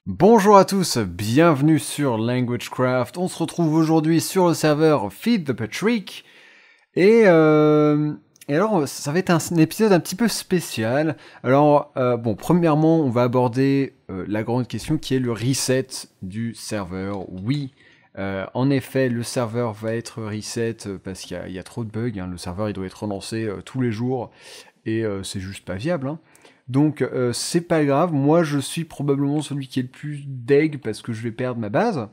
Bonjour à tous, bienvenue sur LanguageCraft. On se retrouve aujourd'hui sur le serveur Feed the Patrick. Et alors, ça va être un épisode un petit peu spécial. Alors, bon, premièrement, on va aborder la grande question qui est le reset du serveur. Oui, en effet, le serveur va être reset parce qu'il y a trop de bugs. Hein. Le serveur, il doit être relancé tous les jours et c'est juste pas viable. Hein. Donc, c'est pas grave. Moi, je suis probablement celui qui est le plus deg parce que je vais perdre ma base.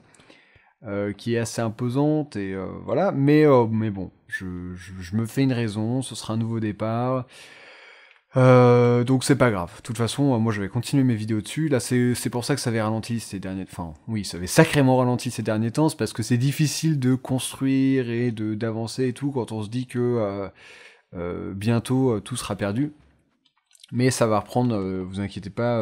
Qui est assez imposante et voilà, mais bon, je me fais une raison, ce sera un nouveau départ, donc c'est pas grave. De toute façon, moi je vais continuer mes vidéos dessus. Là, c'est pour ça que ça avait ralenti ces derniers, enfin oui, ça avait sacrément ralenti ces derniers temps, c'est parce que c'est difficile de construire et d'avancer et tout quand on se dit que bientôt tout sera perdu. Mais ça va reprendre, vous inquiétez pas.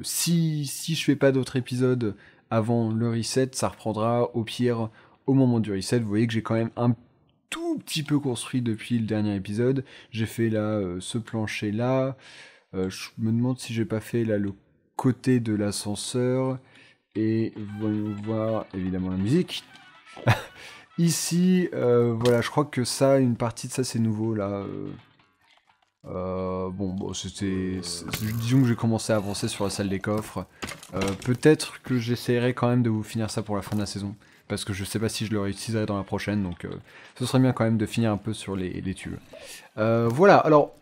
Si je fais pas d'autres épisodes avant le reset, ça reprendra au pire au moment du reset. Vous voyez que j'ai quand même un tout petit peu construit depuis le dernier épisode. J'ai fait là ce plancher là. Je me demande si j'ai pas fait là le côté de l'ascenseur. Et voyons voir évidemment la musique. Ici, voilà, je crois que ça, une partie de ça c'est nouveau là. Bon, disons que j'ai commencé à avancer sur la salle des coffres. Peut-être que j'essaierai quand même de vous finir ça pour la fin de la saison, parce que je sais pas si je le réutiliserai dans la prochaine, donc ce serait bien quand même de finir un peu sur les tubes. Voilà, alors,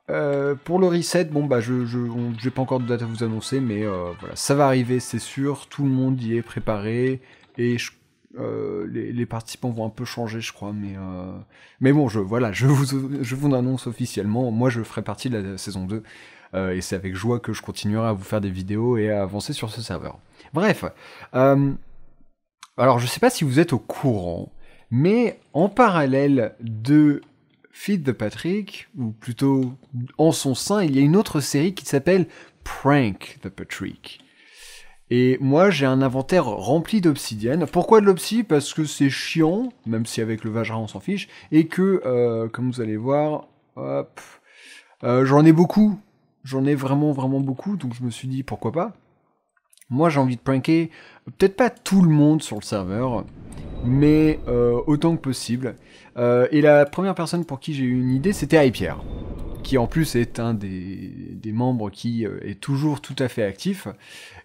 pour le reset, bon bah j'ai pas encore de date à vous annoncer, mais voilà, ça va arriver, c'est sûr, tout le monde y est préparé, et les participants vont un peu changer, je crois, mais bon, je vous annonce officiellement, moi je ferai partie de la saison 2, et c'est avec joie que je continuerai à vous faire des vidéos et à avancer sur ce serveur. Bref, alors je sais pas si vous êtes au courant, mais en parallèle de Feed the Patrick, ou plutôt en son sein, il y a une autre série qui s'appelle Prank the Patrick. Et moi, j'ai un inventaire rempli d'obsidienne. Pourquoi de l'obsi? Parce que c'est chiant, même si avec le Vajra on s'en fiche, et que, comme vous allez voir, hop, j'en ai beaucoup. J'en ai vraiment beaucoup, donc je me suis dit, pourquoi pas. Moi, j'ai envie de pranker, peut-être pas tout le monde sur le serveur, mais autant que possible. Et la première personne pour qui j'ai eu une idée, c'était iPierre, qui en plus est un des membres qui est toujours tout à fait actif.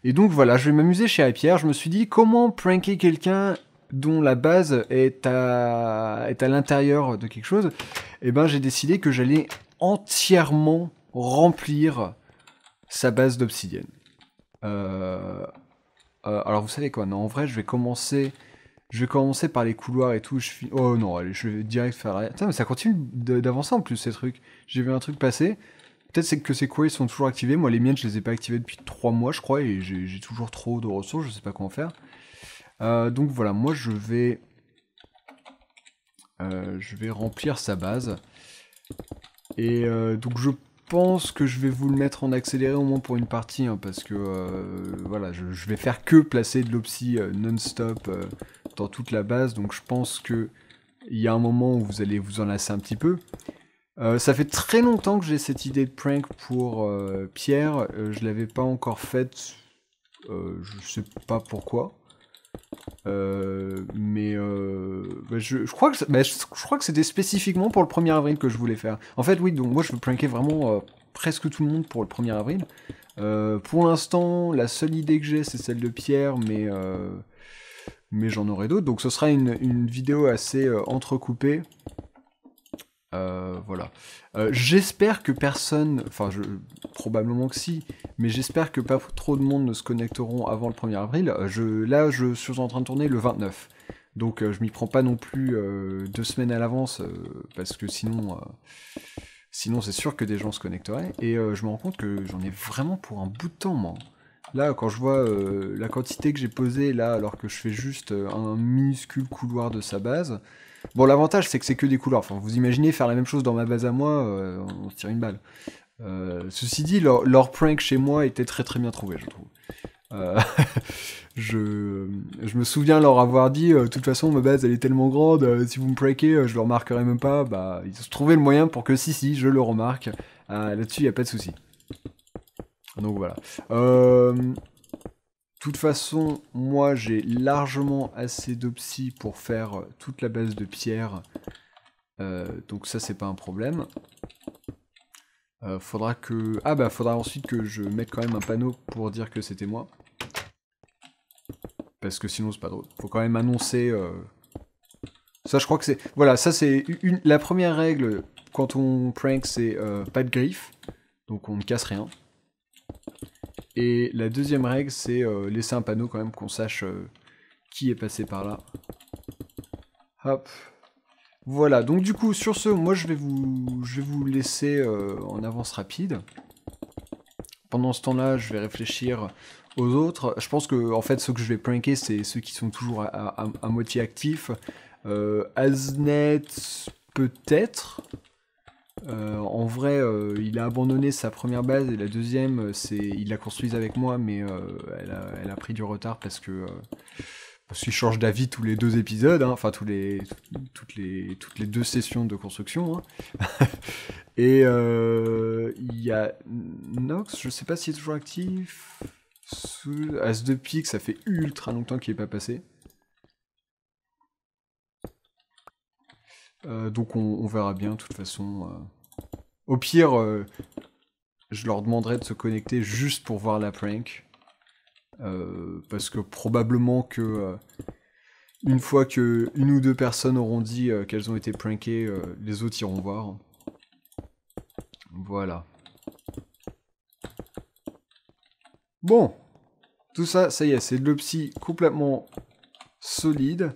Et donc voilà, je vais m'amuser chez iPierre. Je me suis dit, comment pranker quelqu'un dont la base est à l'intérieur de quelque chose? Et ben j'ai décidé que j'allais entièrement remplir sa base d'obsidienne. Alors vous savez quoi, non, en vrai je vais commencer par les couloirs et tout. Oh non, allez, je vais direct faire l'arrière. Putain, mais ça continue d'avancer en plus ces trucs. J'ai vu un truc passer. Peut-être que ces queries sont toujours activés. Moi, les miennes, je les ai pas activées depuis 3 mois, je crois, et j'ai toujours trop de ressources, je sais pas comment faire. Donc voilà, moi, je vais remplir sa base. Et donc, je pense que je vais vous le mettre en accéléré au moins pour une partie, hein, parce que voilà, je vais faire que placer de l'opsi non-stop dans toute la base. Donc, je pense que il y a un moment où vous allez vous en lasser un petit peu. Ça fait très longtemps que j'ai cette idée de prank pour Pierre, je l'avais pas encore faite, je sais pas pourquoi, mais je crois que c'était spécifiquement pour le 1er avril que je voulais faire. En fait oui, donc moi je veux pranker vraiment presque tout le monde pour le 1er avril. Pour l'instant, la seule idée que j'ai c'est celle de Pierre, mais j'en aurai d'autres, donc ce sera une vidéo assez entrecoupée. Voilà. J'espère que personne, enfin probablement que si, mais j'espère que pas trop de monde ne se connecteront avant le 1er avril. Là, je suis en train de tourner le 29. Donc je m'y prends pas non plus 2 semaines à l'avance, parce que sinon c'est sûr que des gens se connecteraient. Et je me rends compte que j'en ai vraiment pour un bout de temps, moi. Là, quand je vois la quantité que j'ai posée là, alors que je fais juste un minuscule couloir de sa base. Bon, l'avantage, c'est que c'est que des couloirs. Enfin, vous imaginez faire la même chose dans ma base à moi, on se tire une balle. Ceci dit, leur prank chez moi était très très bien trouvé, je trouve. Je me souviens leur avoir dit, de toute façon ma base elle est tellement grande, si vous me prankez, je le remarquerai même pas. Bah, ils ont trouvé le moyen pour que si, je le remarque. Là-dessus, y a pas de souci. Donc voilà. De toute façon, moi j'ai largement assez d'opsie pour faire toute la base de pierre. Donc ça, c'est pas un problème. Faudra que... Ah bah, faudra ensuite que je mette quand même un panneau pour dire que c'était moi. Parce que sinon, c'est pas drôle. Faut quand même annoncer... Ça, je crois que c'est... Voilà, ça, c'est la première règle quand on prank, c'est pas de griffe. Donc, on ne casse rien. Et la deuxième règle, c'est laisser un panneau quand même, qu'on sache qui est passé par là. Hop. Voilà, donc du coup, sur ce, moi, je vais vous laisser en avance rapide. Pendant ce temps-là, je vais réfléchir aux autres. Je pense que, en fait, ceux que je vais pranker, c'est ceux qui sont toujours à moitié actifs. Aznet, peut-être. En vrai, il a abandonné sa première base et la deuxième, il la construise avec moi, mais elle a pris du retard parce qu'il change d'avis tous les 2 épisodes, hein, enfin toutes les 2 sessions de construction. Hein. Et il y a Nox, je sais pas s'il est toujours actif. As de pique, ça fait ultra longtemps qu'il est pas passé. Donc on verra bien, de toute façon. Au pire, je leur demanderai de se connecter juste pour voir la prank. Parce que probablement que une fois que 1 ou 2 personnes auront dit qu'elles ont été prankées, les autres iront voir. Voilà. Bon, tout ça, ça y est, c'est de l'opsie complètement solide.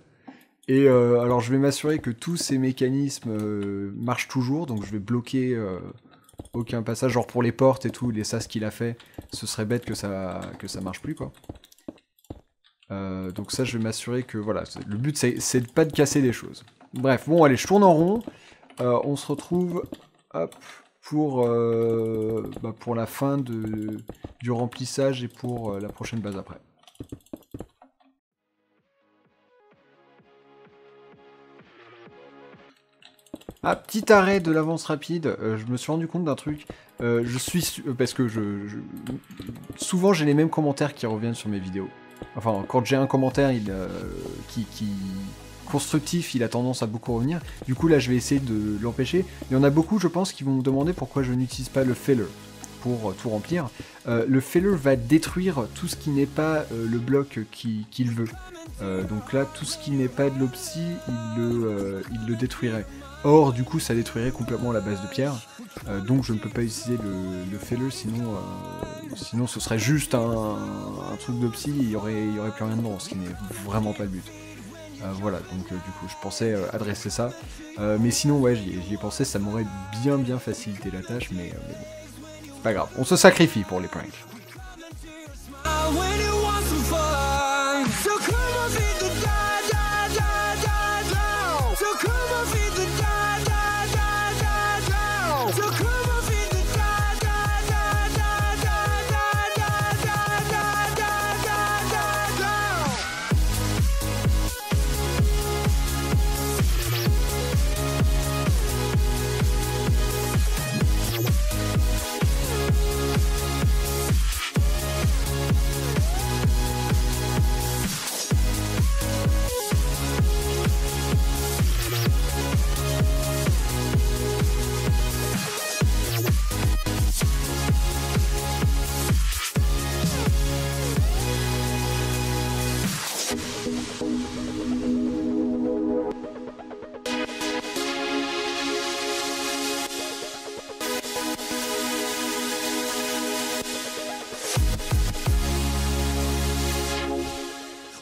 Et alors je vais m'assurer que tous ces mécanismes marchent toujours, donc je vais bloquer aucun passage, genre pour les portes et tout, les sas qu'il a fait, ce serait bête que ça marche plus, quoi. Donc ça, je vais m'assurer que, voilà, le but c'est de pas de casser des choses. Bref, bon allez, je tourne en rond, on se retrouve, hop, pour la fin du remplissage et pour la prochaine base après. Ah, petit arrêt de l'avance rapide, je me suis rendu compte d'un truc, parce que souvent j'ai les mêmes commentaires qui reviennent sur mes vidéos. Enfin, quand j'ai un commentaire constructif, il a tendance à beaucoup revenir. Du coup, là, je vais essayer de l'empêcher. Il y en a beaucoup, je pense, qui vont me demander pourquoi je n'utilise pas le filler pour tout remplir. Le filler va détruire tout ce qui n'est pas le bloc qu'il veut. Donc là, tout ce qui n'est pas de l'opsie, il le détruirait. Or, du coup, ça détruirait complètement la base de pierre. Donc je ne peux pas utiliser le filler, sinon ce serait juste un truc d'opsie, il y aurait plus rien dedans, ce qui n'est vraiment pas le but. Voilà, donc du coup je pensais adresser ça. Mais sinon ouais, j'y ai pensé, ça m'aurait bien facilité la tâche, mais bon. Pas grave, on se sacrifie pour les pranks.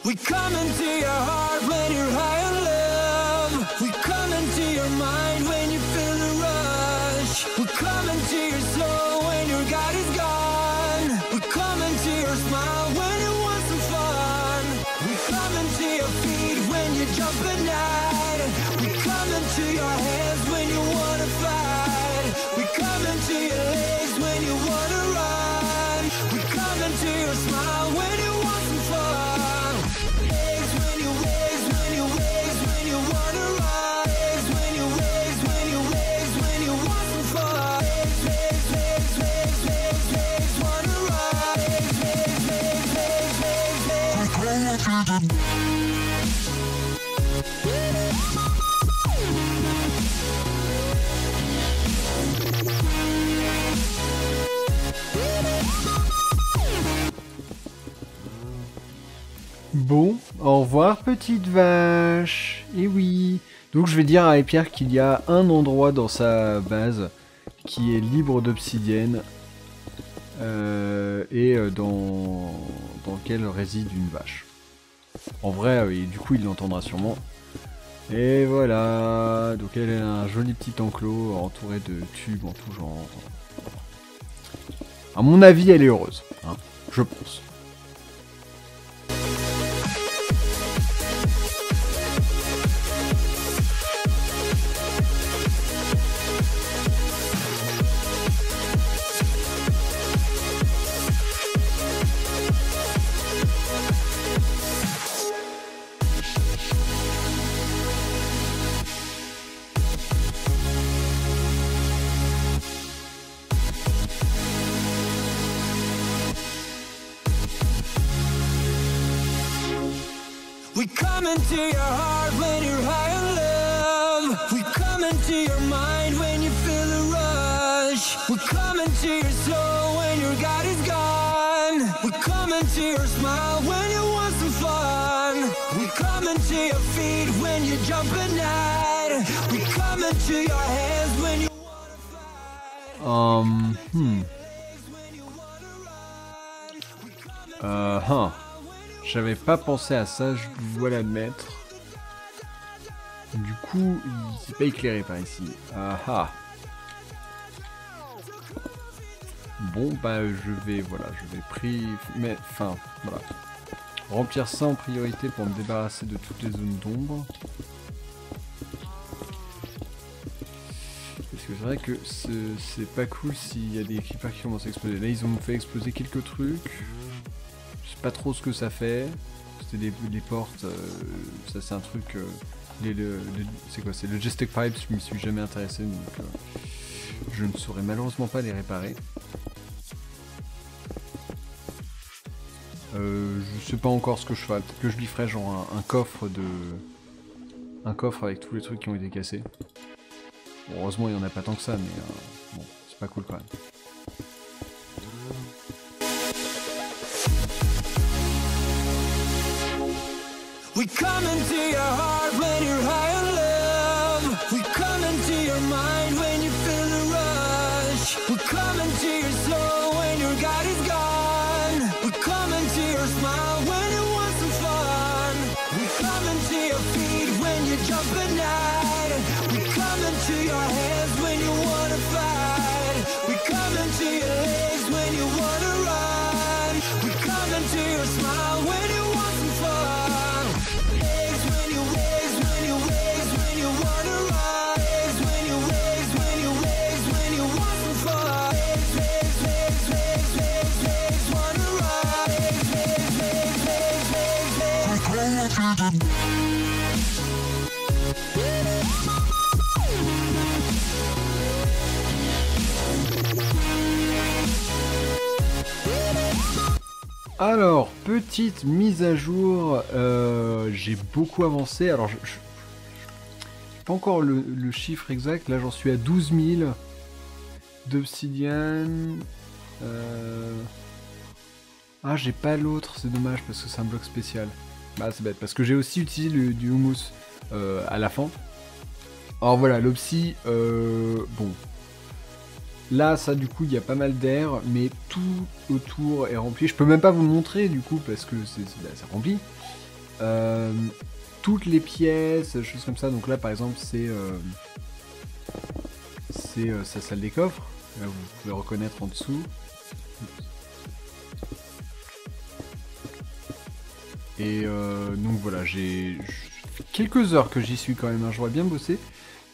We come into your heart when you're high on love. We come into your mind when you feel the rush. We come into your soul when your God is gone. We come into your smile when you want some fun. We come into your feet when you jump at night. We come into your hands when you wanna fight. We come into your legs when you wanna run. We come into your smile when you Bon, au revoir petite vache. Et oui. Donc je vais dire à Pierre qu'il y a un endroit dans sa base qui est libre d'obsidienne et dans lequel réside une vache. En vrai, du coup il l'entendra sûrement. Et voilà, donc elle a un joli petit enclos entouré de tubes en tout genre. À mon avis, elle est heureuse, hein, je pense. We come into your heart when you're high on love. We come into your mind when you feel the rush. We come into your soul when your God is gone. We come into your smile when you want some fun. We come into your feet when you jump at night. We come into your hands when you J'avais pas pensé à ça, je dois l'admettre. Du coup, c'est pas éclairé par ici. Bon, bah je vais remplir ça en priorité pour me débarrasser de toutes les zones d'ombre. Parce que c'est vrai que c'est pas cool s'il y a des creepers qui commencent à exploser. Là, ils ont fait exploser quelques trucs. Je sais pas trop ce que ça fait. C'était les portes. Ça, c'est un truc. C'est quoi? C'est le Logistic Pipes. Je m'y suis jamais intéressé, donc je ne saurais malheureusement pas les réparer. Je sais pas encore ce que je ferai. Peut-être que je lui ferai genre un coffre avec tous les trucs qui ont été cassés. Bon, heureusement, il y en a pas tant que ça, mais bon, c'est pas cool quand même. We come into your heart when you're high on love. We come into your mind when you feel the rush. We come into your soul when your God is gone. We come into your smile when you want some fun. We come into your feet when you jump at night. We come into your hands when you wanna fight. We come into your legs when you wanna run. We come into your smile when you want some fun. Alors, petite mise à jour, j'ai beaucoup avancé, alors je pas encore le chiffre exact, là j'en suis à 12 000 d'obsidienne. Ah, j'ai pas l'autre, c'est dommage parce que c'est un bloc spécial. Bah c'est bête, parce que j'ai aussi utilisé du houmous à la fin. Alors voilà, l'obsi, bon. Là, ça, du coup, il y a pas mal d'air, mais tout autour est rempli. Je peux même pas vous le montrer, du coup, parce que c'est rempli. Toutes les pièces, choses comme ça. Donc là, par exemple, c'est sa salle des coffres. Là, vous pouvez reconnaître en dessous. Et donc voilà, j'ai quelques heures que j'y suis quand même, hein, j'aurais bien bossé.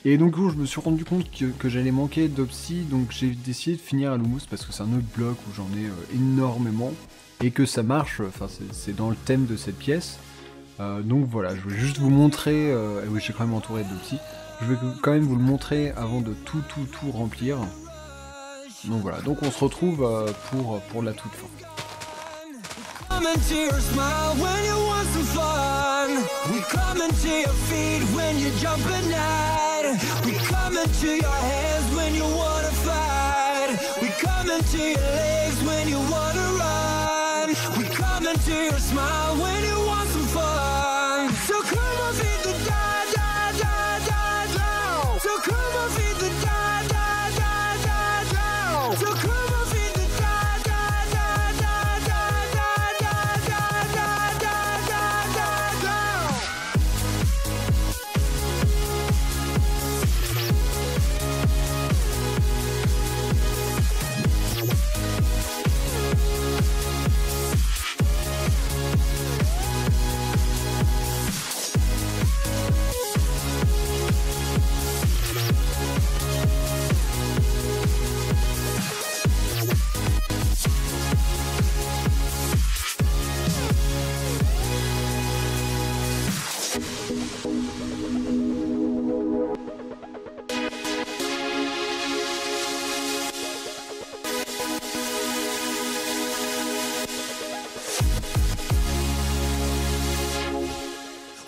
Et donc je me suis rendu compte que j'allais manquer d'Opsy, donc j'ai décidé de finir à l'Humus parce que c'est un autre bloc où j'en ai énormément et que ça marche, enfin c'est dans le thème de cette pièce. Donc voilà, je voulais juste vous montrer, oui j'ai quand même entouré d'Opsy, je vais quand même vous le montrer avant de tout remplir. Donc voilà, donc on se retrouve pour la toute fin. Come into your smile when you want some fun. We come into your feet when you're jumping out. We come into your hands when you wanna fight. We come into your legs when you wanna run. We come into your smile when you want some fun. So come on, feed the da-da-da-da-da. So come on, feed the da-da-da-da-da. So come on, feed the da-da-da-da-da-da-da-da-da-da-da.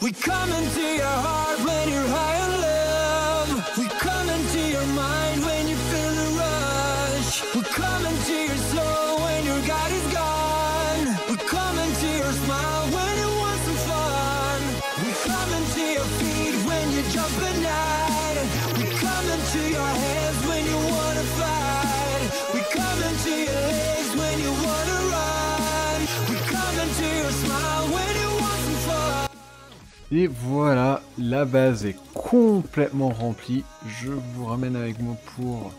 We come into your heart when you're high on love. We come into your mind when you feel the rush. We come into your soul when your God is gone. We come into your smile when you want some fun. We come into your feet when you're jumping out. We come into your hands when you wanna fight. We come into your legs when you wanna run. We come into your smile when you want some fun. Et voilà, la base est complètement remplie. Je vous ramène avec moi pour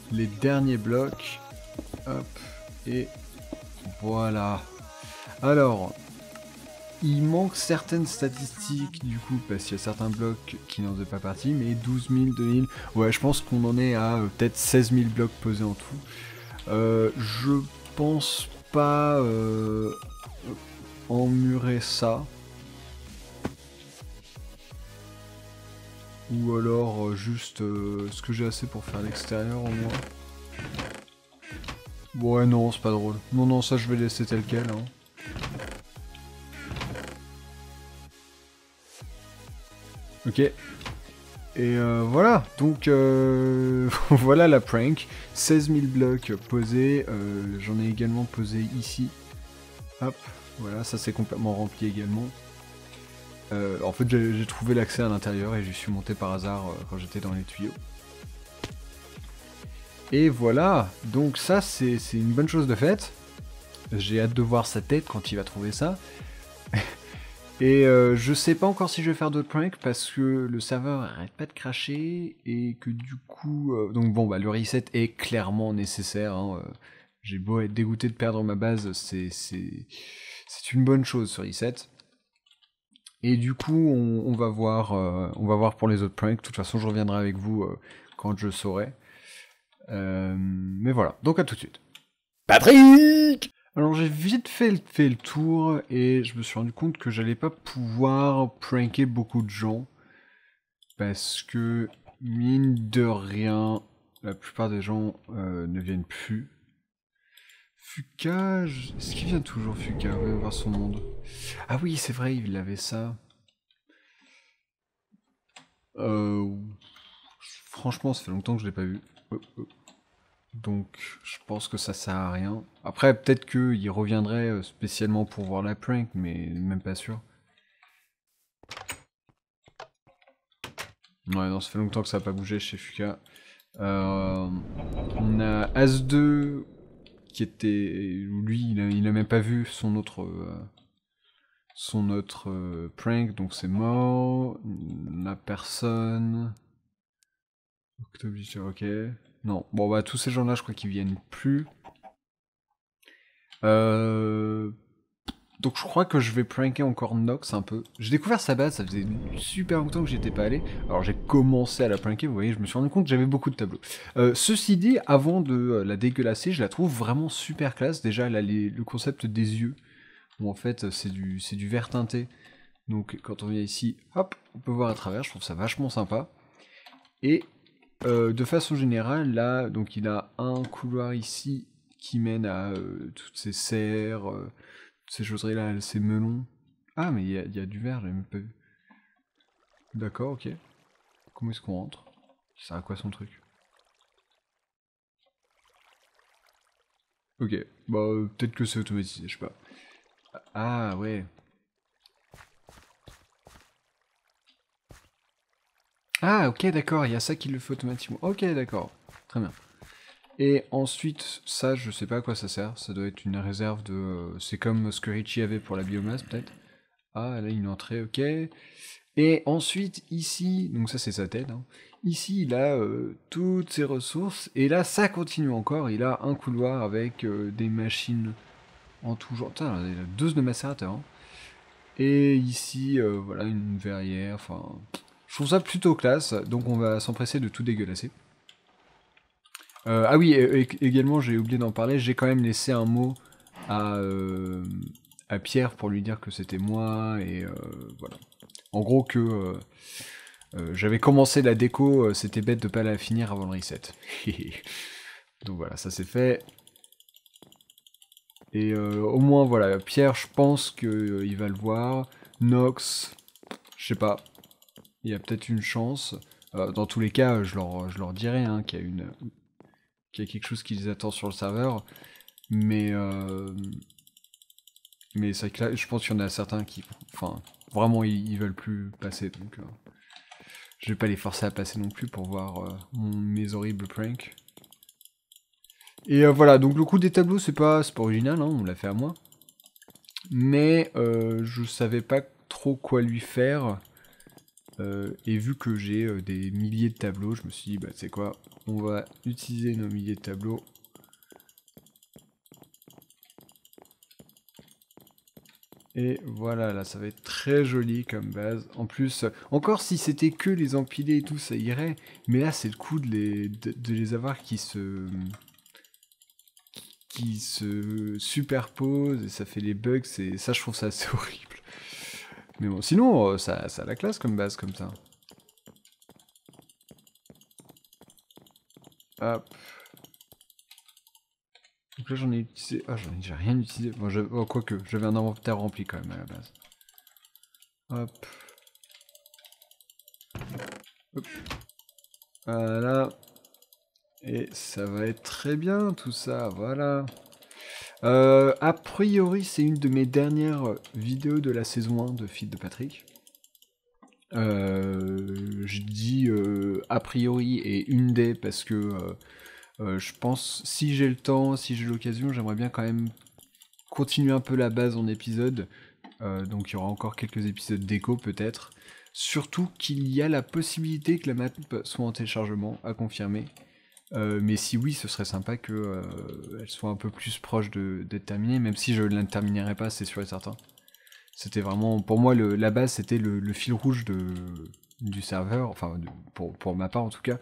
les derniers blocs. Hop, et voilà. Alors, il manque certaines statistiques du coup, parce qu'il y a certains blocs qui n'en faisaient pas partie, mais 12 000, 2 000, ouais, je pense qu'on en est à peut-être 16 000 blocs posés en tout. Je pense pas emmurer ça. Ou alors juste est-ce que j'ai assez pour faire l'extérieur au moins? Ouais non, c'est pas drôle. Non non, ça je vais laisser tel quel hein. Ok. Et voilà, donc voilà la prank. 16 000 blocs posés, j'en ai également posé ici. Hop, voilà, ça c'est complètement rempli également. En fait j'ai trouvé l'accès à l'intérieur et j'y suis monté par hasard quand j'étais dans les tuyaux. Et voilà, donc ça c'est une bonne chose de faite. J'ai hâte de voir sa tête quand il va trouver ça. Et je sais pas encore si je vais faire d'autres pranks parce que le serveur arrête pas de cracher et que du coup... donc bon bah le reset est clairement nécessaire. Hein, j'ai beau être dégoûté de perdre ma base, c'est une bonne chose ce reset. Et du coup, on va voir pour les autres pranks. De toute façon, je reviendrai avec vous quand je saurai. Mais voilà, donc à tout de suite. Patrick! Alors j'ai vite fait le tour et je me suis rendu compte que j'allais pas pouvoir pranker beaucoup de gens. Parce que, mine de rien, la plupart des gens ne viennent plus. Fuka, est-ce qu'il vient toujours Fuka? On va voir son monde. Ah oui, c'est vrai, il avait ça. Franchement, ça fait longtemps que je l'ai pas vu. Donc, je pense que ça sert à rien. Après, peut-être qu'il reviendrait spécialement pour voir la prank, mais même pas sûr. Ouais, non, ça fait longtemps que ça n'a pas bougé chez Fuka. On a As2 qui était... Lui, il a même pas vu son autre prank, donc c'est mort. La personne... Octoblicher, ok. Non, bon bah tous ces gens-là, je crois qu'ils viennent plus. Donc je crois que je vais pranker encore Nox un peu. J'ai découvert sa base, ça faisait super longtemps que j'y étais pas allé. Alors j'ai commencé à la pranker, vous voyez, je me suis rendu compte que j'avais beaucoup de tableaux. Ceci dit, avant de la dégueulasser, je la trouve vraiment super classe. Déjà, elle a le concept des yeux, où en fait c'est du vert teinté. Donc quand on vient ici, hop, on peut voir à travers, je trouve ça vachement sympa. Et de façon générale, là, donc il a un couloir ici qui mène à toutes ces serres, ces choses là, ces melons. Ah, mais il y a du verre, j'avais même pas vu. D'accord, ok. Comment est-ce qu'on rentre? Ça sert à quoi son truc? Ok, bah peut-être que c'est automatisé, je sais pas. Ah, ouais. Ah, ok, d'accord, il y a ça qui le fait automatiquement. Ok, d'accord. Très bien. Et ensuite, ça, je sais pas à quoi ça sert. Ça doit être une réserve de... c'est comme ce que Richie avait pour la biomasse, peut-être. Ah, là, une entrée, ok. Et ensuite, ici, donc ça c'est sa tête, hein. Ici il a toutes ses ressources, et là ça continue encore, il a un couloir avec des machines en tout genre. Putain, il a 12 de macérateur, hein. Et ici, voilà, une verrière, enfin... Je trouve ça plutôt classe, donc on va s'empresser de tout dégueulasser. Ah oui, également j'ai oublié d'en parler, j'ai quand même laissé un mot à, euh, à Pierre pour lui dire que c'était moi, et voilà. En gros que... j'avais commencé la déco, c'était bête de pas la finir avant le reset. Donc voilà, ça c'est fait. Et au moins voilà, Pierre, je pense qu'il va le voir. Nox, je sais pas, il y a peut-être une chance. Dans tous les cas, je leur dirai hein, qu'il y a quelque chose qui les attend sur le serveur. Mais c'est que là, je pense qu'il y en a certains qui, enfin, vraiment, ils veulent plus passer. Donc je vais pas les forcer à passer non plus pour voir mes horribles pranks. Et voilà, donc le coup des tableaux, c'est pas original, hein, on l'a fait à moi. Mais je savais pas trop quoi lui faire. Et vu que j'ai des milliers de tableaux, je me suis dit, bah c'est quoi, on va utiliser nos milliers de tableaux. Et voilà, là ça va être très joli comme base. En plus, encore si c'était que les empilés et tout, ça irait. Mais là c'est le coup de les avoir qui se superposent et ça fait les bugs, ça je trouve ça assez horrible. Mais bon, sinon ça a la classe comme base comme ça. Hop. Donc là j'en ai utilisé... Ah j'ai rien utilisé. Bon, quoique, j'avais un inventaire rempli quand même à la base. Hop. Hop. Voilà. Et ça va être très bien tout ça, voilà. A priori, c'est une de mes dernières vidéos de la saison 1 de Feed de Patrick. Je dis a priori et une des parce que je pense, si j'ai le temps, si j'ai l'occasion, j'aimerais bien quand même continuer un peu la base en épisode. Donc il y aura encore quelques épisodes d'écho peut-être. Surtout qu'il y a la possibilité que la map soit en téléchargement, à confirmer. Mais si oui, ce serait sympa qu'elle soit un peu plus proche d'être terminée, même si je ne la terminerai pas, c'est sûr et certain. C'était vraiment, pour moi, la base, c'était le fil rouge du serveur, enfin, pour ma part en tout cas.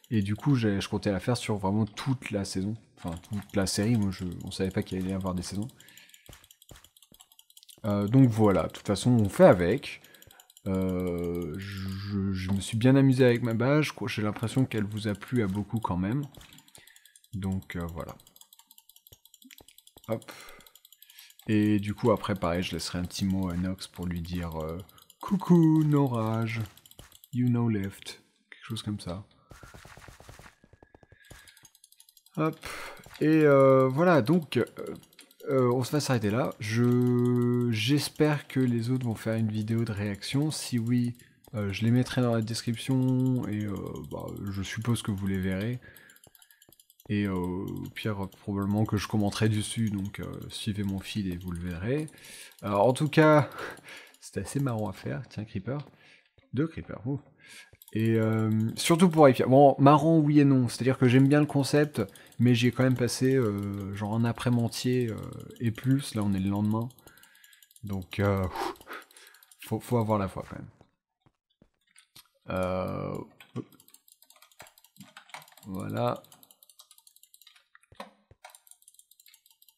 Et du coup, je comptais la faire sur vraiment toute la saison, enfin, toute la série. Moi, on savait pas qu'il allait y avoir des saisons. Donc voilà, de toute façon, on fait avec. Je me suis bien amusé avec ma base, j'ai l'impression qu'elle vous a plu à beaucoup quand même. Donc voilà. Hop. Et du coup après pareil, je laisserai un petit mot à Nox pour lui dire coucou, no rage, you know left, quelque chose comme ça. Hop. Et voilà, donc on va s'arrêter là. J'espère que les autres vont faire une vidéo de réaction. Si oui, je les mettrai dans la description et bah, je suppose que vous les verrez. Et au pire, probablement que je commenterai dessus, donc suivez mon feed et vous le verrez. Alors, en tout cas, c'était assez marrant à faire. Tiens, Creeper. 2 Creepers. Ouh. Et surtout pour Hypia. Bon, marrant, oui et non. C'est-à-dire que j'aime bien le concept, mais j'y ai quand même passé genre un après-midi entier et plus. Là, on est le lendemain. Donc, faut avoir la foi quand même. Voilà.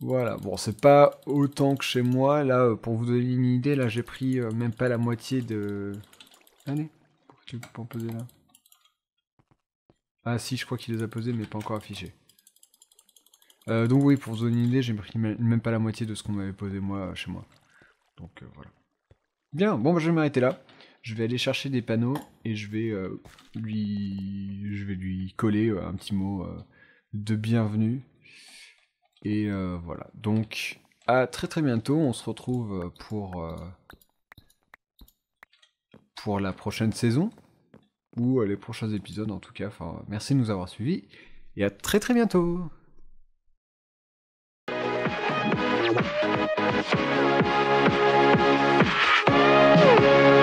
Voilà, bon, c'est pas autant que chez moi. Là, pour vous donner une idée, là, j'ai pris même pas la moitié de... Allez, pourquoi tu peux pas en poser là? Ah si, je crois qu'il les a posés, mais pas encore affichés. Donc oui, pour vous donner une idée, j'ai pris même pas la moitié de ce qu'on m'avait posé moi chez moi. Donc voilà. Bien, bon, bah, je vais m'arrêter là. Je vais aller chercher des panneaux et je vais lui coller un petit mot de bienvenue. Et voilà. Donc, à très très bientôt. On se retrouve pour la prochaine saison. Ou les prochains épisodes en tout cas. Enfin, merci de nous avoir suivis. Et à très très bientôt. We'll be right back.